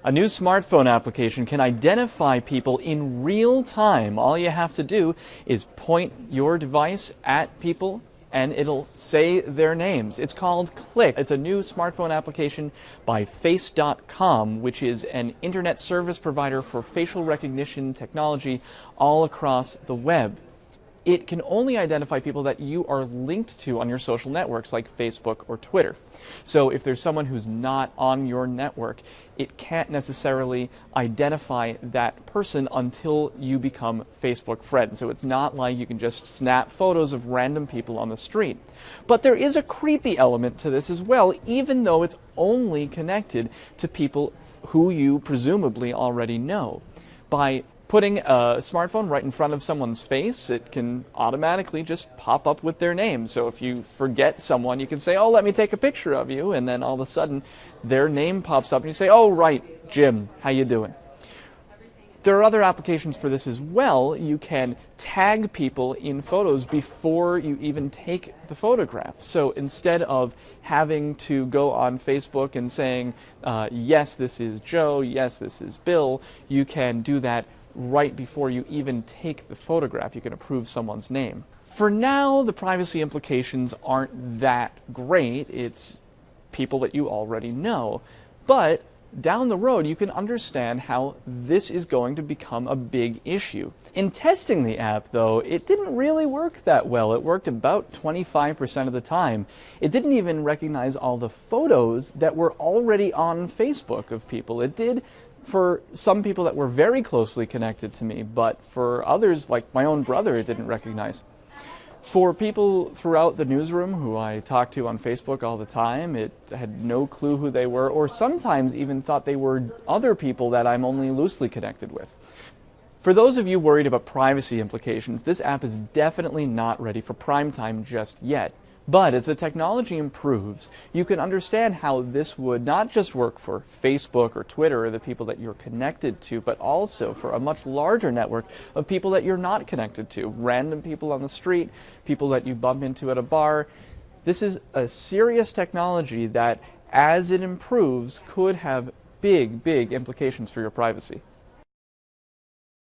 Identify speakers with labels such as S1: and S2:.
S1: A new smartphone application can identify people in real time. All you have to do is point your device at people and it'll say their names. It's called Click. It's a new smartphone application by Face.com, which is an internet service provider for facial recognition technology all across the web. It can only identify people that you are linked to on your social networks like Facebook or Twitter. So if there's someone who's not on your network, it can't necessarily identify that person until you become Facebook friends. So it's not like you can just snap photos of random people on the street. But there is a creepy element to this as well, even though it's only connected to people who you presumably already know. By putting a smartphone right in front of someone's face, it can automatically just pop up with their name. So if you forget someone, you can say, oh, let me take a picture of you, and then all of a sudden their name pops up and you say, oh, right, Jim, how you doing? There are other applications for this as well. You can tag people in photos before you even take the photograph. So instead of having to go on Facebook and saying, yes, this is Joe, yes, this is Bill, you can do that right before you even take the photograph. You can approve someone's name. For now, the privacy implications aren't that great. It's people that you already know. But down the road, you can understand how this is going to become a big issue. In testing the app, though, it didn't really work that well. It worked about 25% of the time. It didn't even recognize all the photos that were already on Facebook of people. It did for some people that were very closely connected to me, but for others, like my own brother, it didn't recognize. For people throughout the newsroom who I talked to on Facebook all the time, it had no clue who they were, or sometimes even thought they were other people that I'm only loosely connected with. For those of you worried about privacy implications, this app is definitely not ready for prime time just yet. But as the technology improves, you can understand how this would not just work for Facebook or Twitter or the people that you're connected to, but also for a much larger network of people that you're not connected to. Random people on the street, people that you bump into at a bar. This is a serious technology that, as it improves, could have big, big implications for your privacy.